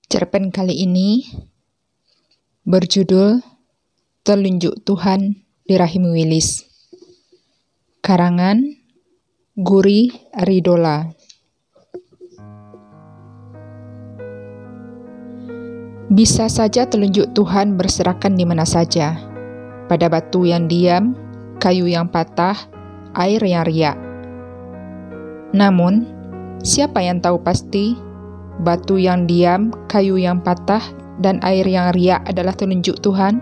Cerpen kali ini berjudul Telunjuk Tuhan di Rahim Wilis. Karangan Guri Ridola. Bisa saja telunjuk Tuhan berserakan di mana saja, pada batu yang diam, kayu yang patah, air yang riak. Namun, siapa yang tahu pasti batu yang diam, kayu yang patah, dan air yang riak adalah telunjuk Tuhan?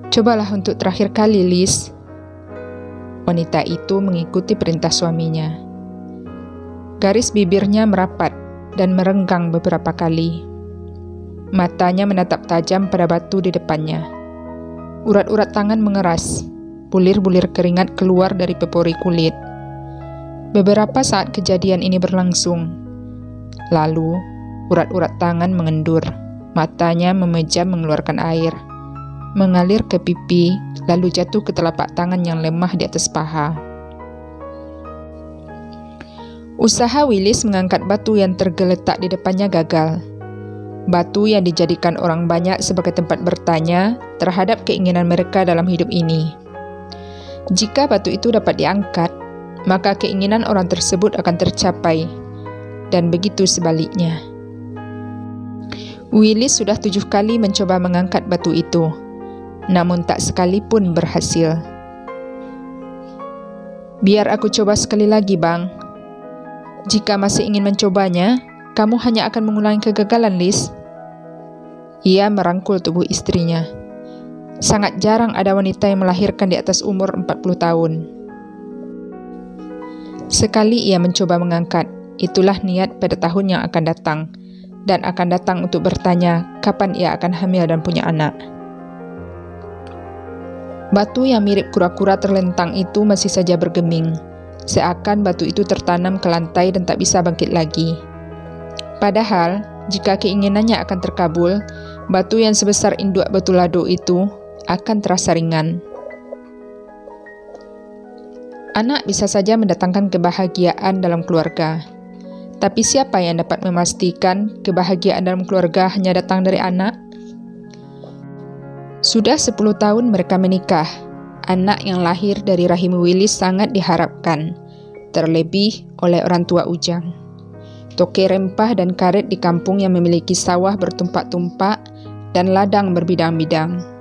Cobalah untuk terakhir kali, Liz. Wanita itu mengikuti perintah suaminya. Garis bibirnya merapat dan merenggang beberapa kali. Matanya menatap tajam pada batu di depannya. Urat-urat tangan mengeras, bulir-bulir keringat keluar dari pepori kulit. Beberapa saat kejadian ini berlangsung. Lalu, urat-urat tangan mengendur, matanya memejam mengeluarkan air, mengalir ke pipi, lalu jatuh ke telapak tangan yang lemah di atas paha. Usaha Wilis mengangkat batu yang tergeletak di depannya gagal. Batu yang dijadikan orang banyak sebagai tempat bertanya terhadap keinginan mereka dalam hidup ini. Jika batu itu dapat diangkat, maka keinginan orang tersebut akan tercapai, dan begitu sebaliknya. Wilis sudah 7 kali mencoba mengangkat batu itu, namun tak sekalipun berhasil. Biar aku coba sekali lagi, Bang. Jika masih ingin mencobanya, kamu hanya akan mengulangi kegagalan, Liz. Ia merangkul tubuh istrinya. Sangat jarang ada wanita yang melahirkan di atas umur 40 tahun. Sekali ia mencoba mengangkat, itulah niat pada tahun yang akan datang, dan akan datang untuk bertanya kapan ia akan hamil dan punya anak. Batu yang mirip kura-kura terlentang itu masih saja bergeming, seakan batu itu tertanam ke lantai dan tak bisa bangkit lagi. Padahal, jika keinginannya akan terkabul, batu yang sebesar induk batu lado itu akan terasa ringan. Anak bisa saja mendatangkan kebahagiaan dalam keluarga. Tapi siapa yang dapat memastikan kebahagiaan dalam keluarga hanya datang dari anak? Sudah 10 tahun mereka menikah. Anak yang lahir dari rahim Wilis sangat diharapkan, terlebih oleh orang tua Ujang. Toke rempah dan karet di kampung yang memiliki sawah bertumpak-tumpak dan ladang berbidang-bidang.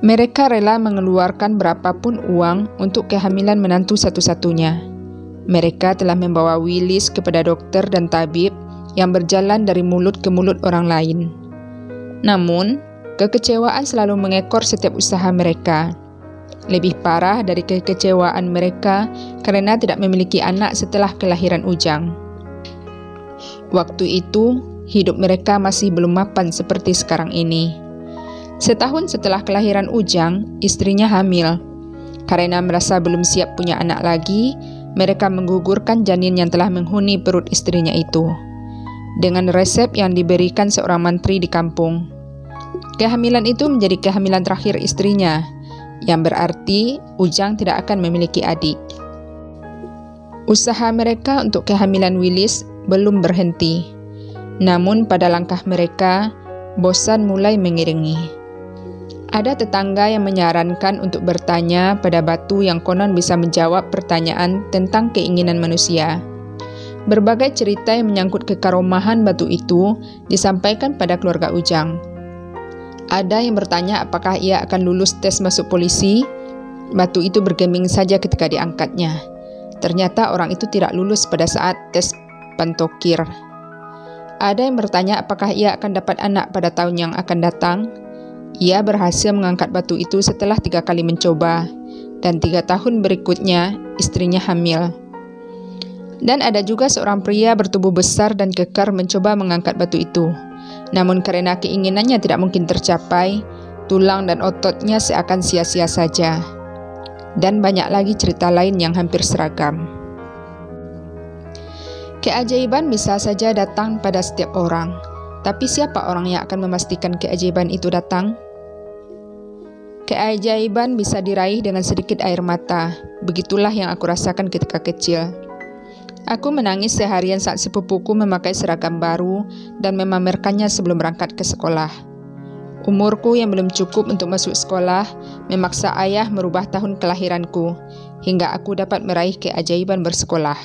Mereka rela mengeluarkan berapapun uang untuk kehamilan menantu satu-satunya. Mereka telah membawa Wilis kepada dokter dan tabib yang berjalan dari mulut ke mulut orang lain. Namun, kekecewaan selalu mengekor setiap usaha mereka. Lebih parah dari kekecewaan mereka karena tidak memiliki anak setelah kelahiran Ujang. Waktu itu, hidup mereka masih belum mapan seperti sekarang ini. Setahun setelah kelahiran Ujang, istrinya hamil. Karena merasa belum siap punya anak lagi, mereka menggugurkan janin yang telah menghuni perut istrinya itu, dengan resep yang diberikan seorang mantri di kampung. Kehamilan itu menjadi kehamilan terakhir istrinya, yang berarti Ujang tidak akan memiliki adik. Usaha mereka untuk kehamilan Wilis belum berhenti. Namun pada langkah mereka, bosan mulai mengiringi. Ada tetangga yang menyarankan untuk bertanya pada batu yang konon bisa menjawab pertanyaan tentang keinginan manusia. Berbagai cerita yang menyangkut kekaromahan batu itu disampaikan pada keluarga Ujang. Ada yang bertanya apakah ia akan lulus tes masuk polisi. Batu itu bergeming saja ketika diangkatnya. Ternyata orang itu tidak lulus pada saat tes pantokir. Ada yang bertanya apakah ia akan dapat anak pada tahun yang akan datang. Ia berhasil mengangkat batu itu setelah 3 kali mencoba, dan 3 tahun berikutnya istrinya hamil. Dan ada juga seorang pria bertubuh besar dan kekar mencoba mengangkat batu itu. Namun karena keinginannya tidak mungkin tercapai, tulang dan ototnya seakan sia-sia saja. Dan banyak lagi cerita lain yang hampir seragam. Keajaiban bisa saja datang pada setiap orang. Tapi siapa orang yang akan memastikan keajaiban itu datang? Keajaiban bisa diraih dengan sedikit air mata. Begitulah yang aku rasakan ketika kecil. Aku menangis seharian saat sepupuku memakai seragam baru dan memamerkannya sebelum berangkat ke sekolah. Umurku yang belum cukup untuk masuk sekolah memaksa ayah merubah tahun kelahiranku hingga aku dapat meraih keajaiban bersekolah.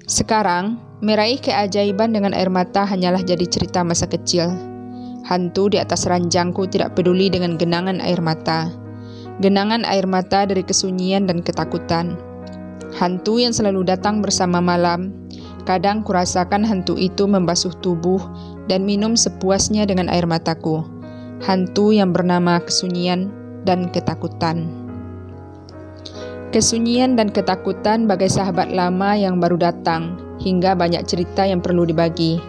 Sekarang, meraih keajaiban dengan air mata hanyalah jadi cerita masa kecil. Hantu di atas ranjangku tidak peduli dengan genangan air mata. Genangan air mata dari kesunyian dan ketakutan. Hantu yang selalu datang bersama malam. Kadang kurasakan hantu itu membasuh tubuh dan minum sepuasnya dengan air mataku. Hantu yang bernama kesunyian dan ketakutan. Kesunyian dan ketakutan bagai sahabat lama yang baru datang, hingga banyak cerita yang perlu dibagi.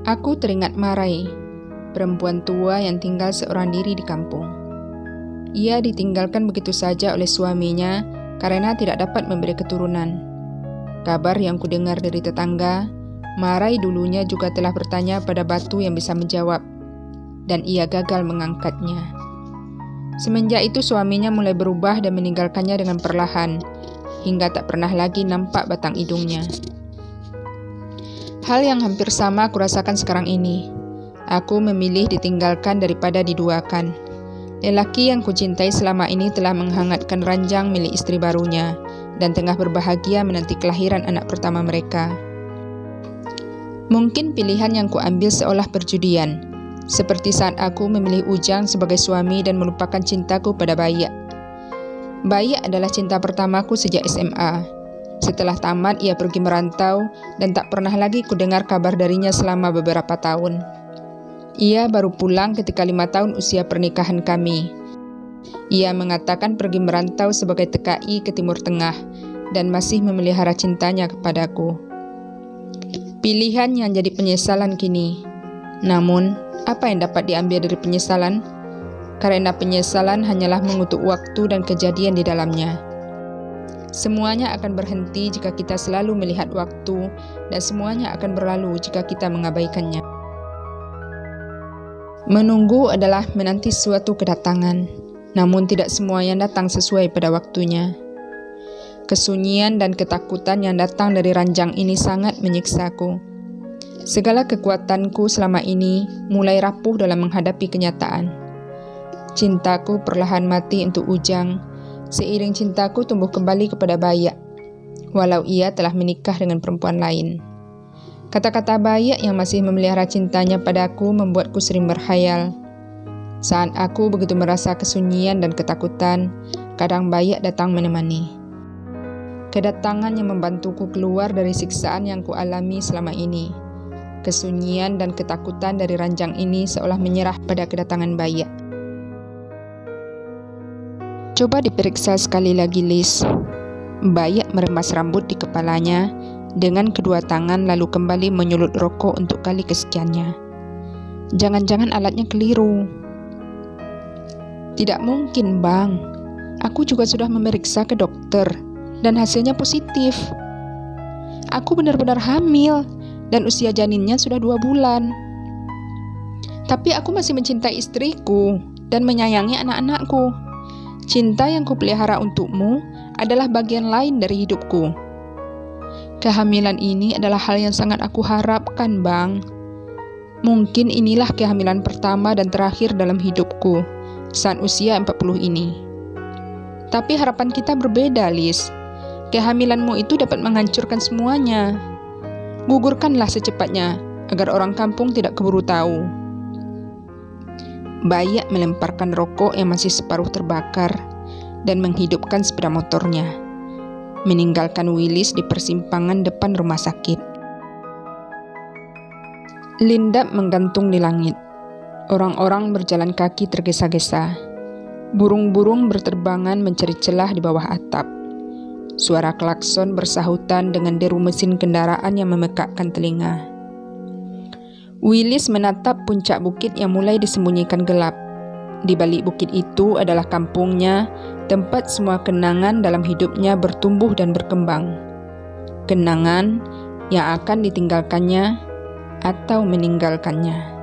Aku teringat Marai, perempuan tua yang tinggal seorang diri di kampung. Ia ditinggalkan begitu saja oleh suaminya karena tidak dapat memberi keturunan. Kabar yang kudengar dari tetangga, Marai dulunya juga telah bertanya pada batu yang bisa menjawab, dan ia gagal mengangkatnya. Semenjak itu suaminya mulai berubah dan meninggalkannya dengan perlahan, hingga tak pernah lagi nampak batang hidungnya. Hal yang hampir sama aku rasakan sekarang ini. Aku memilih ditinggalkan daripada diduakan. Lelaki yang kucintai selama ini telah menghangatkan ranjang milik istri barunya dan tengah berbahagia menanti kelahiran anak pertama mereka. Mungkin pilihan yang kuambil seolah perjudian, seperti saat aku memilih Ujang sebagai suami dan melupakan cintaku pada Bayak. Bayak adalah cinta pertamaku sejak SMA. Setelah tamat, ia pergi merantau dan tak pernah lagi kudengar kabar darinya selama beberapa tahun. Ia baru pulang ketika 5 tahun usia pernikahan kami. Ia mengatakan pergi merantau sebagai TKI ke Timur Tengah dan masih memelihara cintanya kepadaku. Pilihan yang jadi penyesalan kini. Namun, apa yang dapat diambil dari penyesalan? Karena penyesalan hanyalah mengutuk waktu dan kejadian di dalamnya. Semuanya akan berhenti jika kita selalu melihat waktu, dan semuanya akan berlalu jika kita mengabaikannya. Menunggu adalah menanti suatu kedatangan, namun tidak semua yang datang sesuai pada waktunya. Kesunyian dan ketakutan yang datang dari ranjang ini sangat menyiksaku. Segala kekuatanku selama ini mulai rapuh dalam menghadapi kenyataan. Cintaku perlahan mati untuk Ujang, seiring cintaku tumbuh kembali kepada Bayak, walau ia telah menikah dengan perempuan lain. Kata-kata Bayak yang masih memelihara cintanya padaku membuatku sering berkhayal. Saat aku begitu merasa kesunyian dan ketakutan, kadang Bayak datang menemani. Kedatangan yang membantuku keluar dari siksaan yang kualami selama ini. Kesunyian dan ketakutan dari ranjang ini seolah menyerah pada kedatangan Bayak. Coba diperiksa sekali lagi, Liz. Bayak meremas rambut di kepalanya dengan kedua tangan lalu kembali menyulut rokok untuk kali kesekiannya. Jangan-jangan alatnya keliru. Tidak mungkin, Bang. Aku juga sudah memeriksa ke dokter dan hasilnya positif. Aku benar-benar hamil dan usia janinnya sudah 2 bulan. Tapi aku masih mencintai istriku dan menyayangi anak-anakku. Cinta yang kupelihara untukmu adalah bagian lain dari hidupku. Kehamilan ini adalah hal yang sangat aku harapkan, Bang. Mungkin inilah kehamilan pertama dan terakhir dalam hidupku saat usia 40 ini. Tapi harapan kita berbeda, Liz. Kehamilanmu itu dapat menghancurkan semuanya. Gugurkanlah secepatnya agar orang kampung tidak keburu tahu. Bayak melemparkan rokok yang masih separuh terbakar dan menghidupkan sepeda motornya, meninggalkan Willis di persimpangan depan rumah sakit. Lindap menggantung di langit. Orang-orang berjalan kaki tergesa-gesa. Burung-burung berterbangan mencari celah di bawah atap. Suara klakson bersahutan dengan deru mesin kendaraan yang memekakkan telinga. Willis menatap puncak bukit yang mulai disembunyikan gelap. Di balik bukit itu adalah kampungnya, tempat semua kenangan dalam hidupnya bertumbuh dan berkembang. Kenangan yang akan ditinggalkannya atau meninggalkannya.